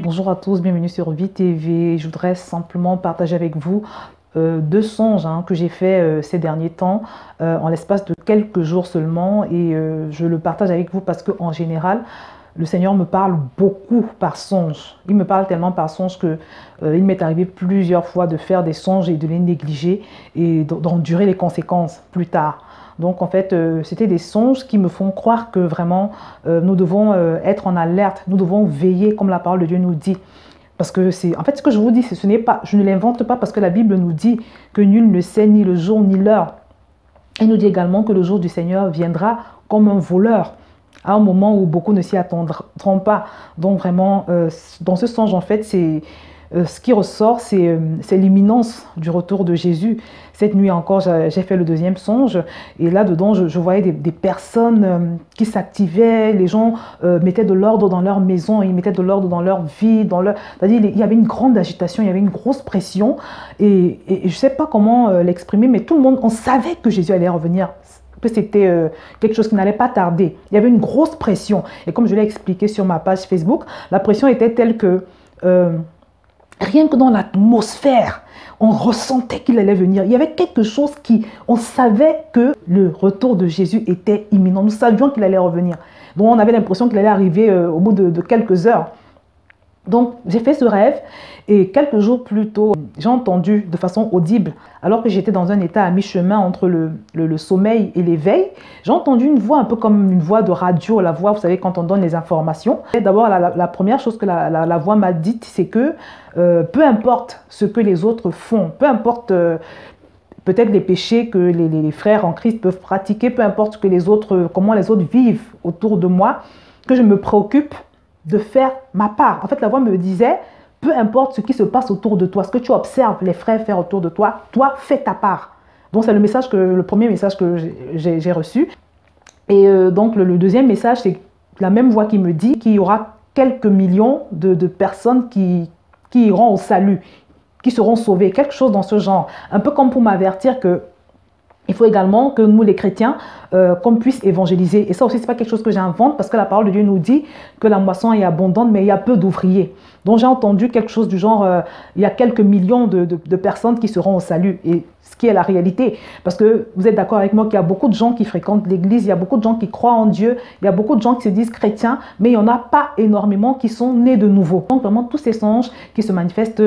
Bonjour à tous, bienvenue sur Vie TV. Je voudrais simplement partager avec vous deux songes que j'ai fait ces derniers temps, en l'espace de quelques jours seulement. Et je le partage avec vous parce qu'en général, le Seigneur me parle beaucoup par songe. Il me parle tellement par songe que il m'est arrivé plusieurs fois de faire des songes et de les négliger et d'endurer les conséquences plus tard. Donc en fait, c'était des songes qui me font croire que vraiment nous devons être en alerte, nous devons veiller comme la parole de Dieu nous dit. Parce que c'est, en fait, ce que je vous dis, ce n'est pas, je ne l'invente pas parce que la Bible nous dit que nul ne sait ni le jour ni l'heure. Il nous dit également que le jour du Seigneur viendra comme un voleur, à un moment où beaucoup ne s'y attendront pas. Donc vraiment, dans ce songe, en fait, c'est ce qui ressort, c'est l'imminence du retour de Jésus. Cette nuit encore, j'ai fait le deuxième songe et là-dedans, je voyais des personnes qui s'activaient, les gens mettaient de l'ordre dans leur maison, ils mettaient de l'ordre dans leur vie, c'est-à-dire il y avait une grande agitation, il y avait une grosse pression et je ne sais pas comment l'exprimer, mais tout le monde, on savait que Jésus allait revenir, que c'était quelque chose qui n'allait pas tarder. Il y avait une grosse pression et comme je l'ai expliqué sur ma page Facebook, la pression était telle que rien que dans l'atmosphère, on ressentait qu'il allait venir. Il y avait quelque chose on savait que le retour de Jésus était imminent. Nous savions qu'il allait revenir. Donc on avait l'impression qu'il allait arriver au bout de quelques heures. Donc j'ai fait ce rêve et quelques jours plus tôt, j'ai entendu de façon audible, alors que j'étais dans un état à mi-chemin entre le sommeil et l'éveil, j'ai entendu une voix un peu comme une voix de radio, la voix, vous savez, quand on donne les informations. D'abord, la première chose que la voix m'a dite, c'est que peu importe ce que les autres font, peu importe peut-être les péchés que les frères en Christ peuvent pratiquer, peu importe comment les autres vivent autour de moi, que je me préoccupe de faire ma part. En fait, la voix me disait, peu importe ce qui se passe autour de toi, ce que tu observes les frères faire autour de toi, toi, fais ta part. Donc, c'est le premier message que j'ai reçu. Et donc, le deuxième message, c'est la même voix qui me dit qu'il y aura quelques millions de personnes qui iront au salut, qui seront sauvées, quelque chose dans ce genre. Un peu comme pour m'avertir que il faut également que nous, les chrétiens, qu'on puisse évangéliser. Et ça aussi, ce n'est pas quelque chose que j'invente parce que la parole de Dieu nous dit que la moisson est abondante, mais il y a peu d'ouvriers. Donc, j'ai entendu quelque chose du genre, il y a quelques millions de personnes qui seront au salut. Et ce qui est la réalité. Parce que vous êtes d'accord avec moi qu'il y a beaucoup de gens qui fréquentent l'église, il y a beaucoup de gens qui croient en Dieu, il y a beaucoup de gens qui se disent chrétiens, mais il n'y en a pas énormément qui sont nés de nouveau. Donc, vraiment, tous ces songes qui se manifestent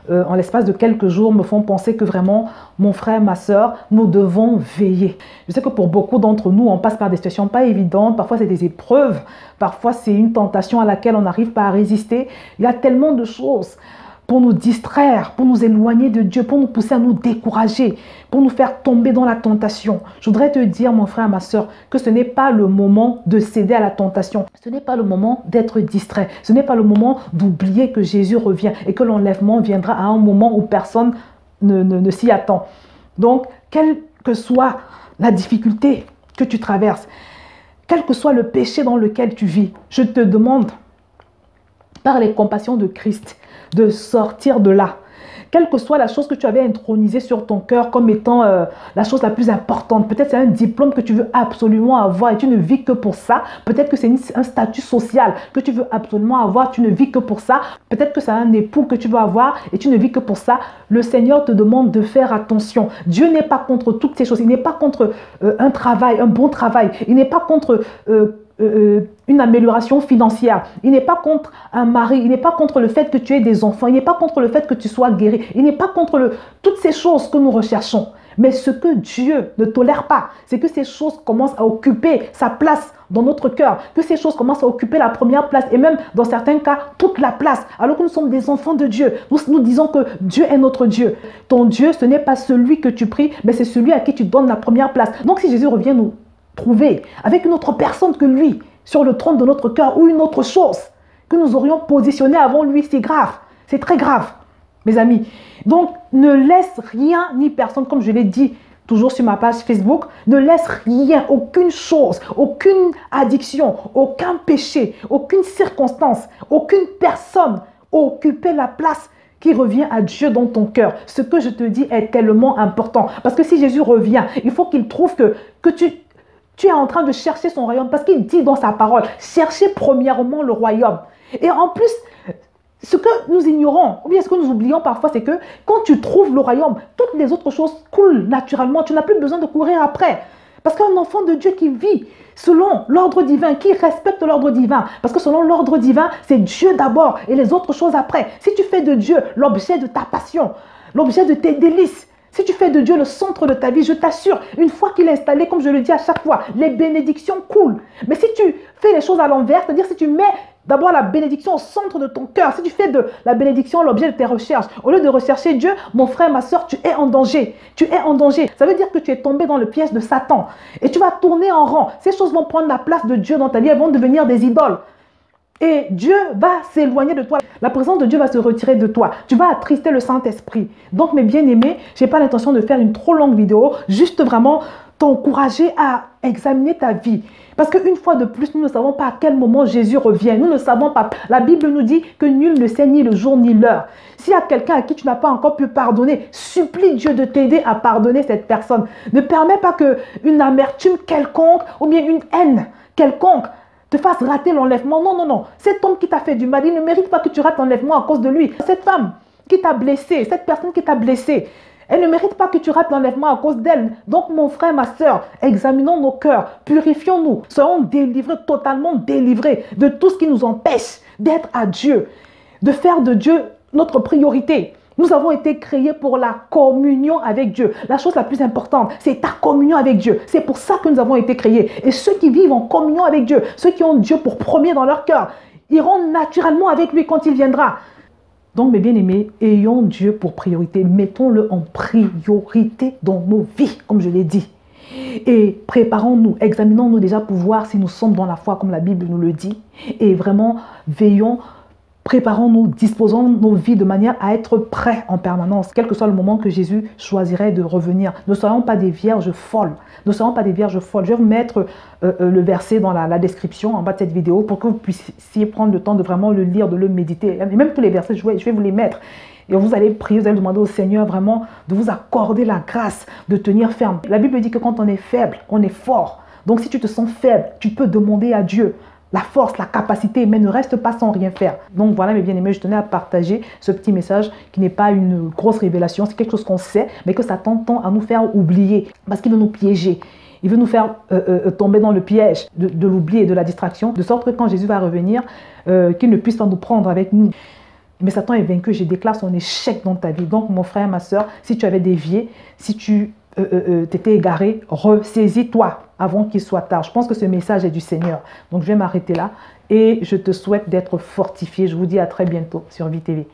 en l'espace de quelques jours me font penser que vraiment, mon frère, ma soeur, nous devons veiller. Je sais que pour beaucoup d'entre nous, on passe par des situations pas évidentes. Parfois, c'est des épreuves. Parfois, c'est une tentation à laquelle on n'arrive pas à résister. Il y a tellement de choses pour nous distraire, pour nous éloigner de Dieu, pour nous pousser à nous décourager, pour nous faire tomber dans la tentation. Je voudrais te dire, mon frère, ma soeur, que ce n'est pas le moment de céder à la tentation. Ce n'est pas le moment d'être distrait. Ce n'est pas le moment d'oublier que Jésus revient et que l'enlèvement viendra à un moment où personne ne s'y attend. Donc, quelle que soit la difficulté que tu traverses, quel que soit le péché dans lequel tu vis, je te demande, par les compassions de Christ, de sortir de là. Quelle que soit la chose que tu avais intronisée sur ton cœur comme étant la chose la plus importante. Peut-être c'est un diplôme que tu veux absolument avoir et tu ne vis que pour ça. Peut-être que c'est un statut social que tu veux absolument avoir, tu ne vis que pour ça. Peut-être que c'est un époux que tu veux avoir et tu ne vis que pour ça. Le Seigneur te demande de faire attention. Dieu n'est pas contre toutes ces choses. Il n'est pas contre un travail, un bon travail. Il n'est pas contre une amélioration financière. Il n'est pas contre un mari. Il n'est pas contre le fait que tu aies des enfants. Il n'est pas contre le fait que tu sois guéri. Il n'est pas contre toutes ces choses que nous recherchons. Mais ce que Dieu ne tolère pas, c'est que ces choses commencent à occuper sa place dans notre cœur, que ces choses commencent à occuper la première place et même dans certains cas toute la place, alors que nous sommes des enfants de Dieu. Nous disons que Dieu est notre Dieu. Ton Dieu, ce n'est pas celui que tu pries, mais c'est celui à qui tu donnes la première place. Donc si Jésus revient nous trouver avec une autre personne que lui sur le trône de notre cœur ou une autre chose que nous aurions positionné avant lui, c'est grave, c'est très grave, mes amis. Donc ne laisse rien ni personne, comme je l'ai dit toujours sur ma page Facebook, ne laisse rien, aucune chose, aucune addiction, aucun péché, aucune circonstance, aucune personne occuper la place qui revient à Dieu dans ton cœur. Ce que je te dis est tellement important. Parce que si Jésus revient, il faut qu'il trouve que tu es en train de chercher son royaume. Parce qu'il dit dans sa parole, cherchez premièrement le royaume. Et en plus, Ce que nous ignorons, ou bien ce que nous oublions parfois, c'est que quand tu trouves le royaume, toutes les autres choses coulent naturellement. Tu n'as plus besoin de courir après. Parce qu'un enfant de Dieu qui vit selon l'ordre divin, qui respecte l'ordre divin, parce que selon l'ordre divin, c'est Dieu d'abord et les autres choses après. Si tu fais de Dieu l'objet de ta passion, l'objet de tes délices, si tu fais de Dieu le centre de ta vie, je t'assure, une fois qu'il est installé, comme je le dis à chaque fois, les bénédictions coulent. Mais si tu fais les choses à l'envers, c'est-à-dire si tu mets d'abord la bénédiction au centre de ton cœur, si tu fais de la bénédiction l'objet de tes recherches, au lieu de rechercher Dieu, mon frère, ma soeur, tu es en danger. Tu es en danger. Ça veut dire que tu es tombé dans le piège de Satan. Et tu vas tourner en rond. Ces choses vont prendre la place de Dieu dans ta vie, elles vont devenir des idoles. Et Dieu va s'éloigner de toi. La présence de Dieu va se retirer de toi. Tu vas attrister le Saint-Esprit. Donc, mes bien-aimés, je n'ai pas l'intention de faire une trop longue vidéo, juste vraiment t'encourager à examiner ta vie. Parce qu'une fois de plus, nous ne savons pas à quel moment Jésus revient. Nous ne savons pas. La Bible nous dit que nul ne sait ni le jour ni l'heure. S'il y a quelqu'un à qui tu n'as pas encore pu pardonner, supplie Dieu de t'aider à pardonner cette personne. Ne permets pas qu'une amertume quelconque ou bien une haine quelconque te fasse rater l'enlèvement. Non, non, non. Cet homme qui t'a fait du mal, il ne mérite pas que tu rates l'enlèvement à cause de lui. Cette femme qui t'a blessé, cette personne qui t'a blessé, elle ne mérite pas que tu rates l'enlèvement à cause d'elle. Donc, mon frère, ma soeur, examinons nos cœurs, purifions-nous, soyons délivrés, totalement délivrés de tout ce qui nous empêche d'être à Dieu, de faire de Dieu notre priorité. Nous avons été créés pour la communion avec Dieu. La chose la plus importante, c'est ta communion avec Dieu. C'est pour ça que nous avons été créés. Et ceux qui vivent en communion avec Dieu, ceux qui ont Dieu pour premier dans leur cœur, iront naturellement avec lui quand il viendra. Donc, mes bien-aimés, ayons Dieu pour priorité. Mettons-le en priorité dans nos vies, comme je l'ai dit. Et préparons-nous, examinons-nous déjà pour voir si nous sommes dans la foi, comme la Bible nous le dit. Et vraiment, veillons, préparons-nous, disposons nos vies de manière à être prêts en permanence, quel que soit le moment que Jésus choisirait de revenir. Ne soyons pas des vierges folles. Ne soyons pas des vierges folles. Je vais vous mettre le verset dans la description en bas de cette vidéo pour que vous puissiez prendre le temps de vraiment le lire, de le méditer. Et même tous les versets, je vais vous les mettre. Et vous allez prier, vous allez demander au Seigneur vraiment de vous accorder la grâce de tenir ferme. La Bible dit que quand on est faible, on est fort. Donc si tu te sens faible, tu peux demander à Dieu la force, la capacité, mais ne reste pas sans rien faire. Donc voilà mes bien-aimés, je tenais à partager ce petit message qui n'est pas une grosse révélation, c'est quelque chose qu'on sait, mais que Satan tend à nous faire oublier parce qu'il veut nous piéger. Il veut nous faire tomber dans le piège de l'oubli et de la distraction, de sorte que quand Jésus va revenir, qu'il ne puisse pas nous prendre avec nous. Mais Satan est vaincu, je déclare son échec dans ta vie. Donc mon frère, ma soeur, si tu avais dévié, si tu t'étais égaré, ressaisis-toi avant qu'il soit tard. Je pense que ce message est du Seigneur. Donc je vais m'arrêter là et je te souhaite d'être fortifié. Je vous dis à très bientôt sur VTV.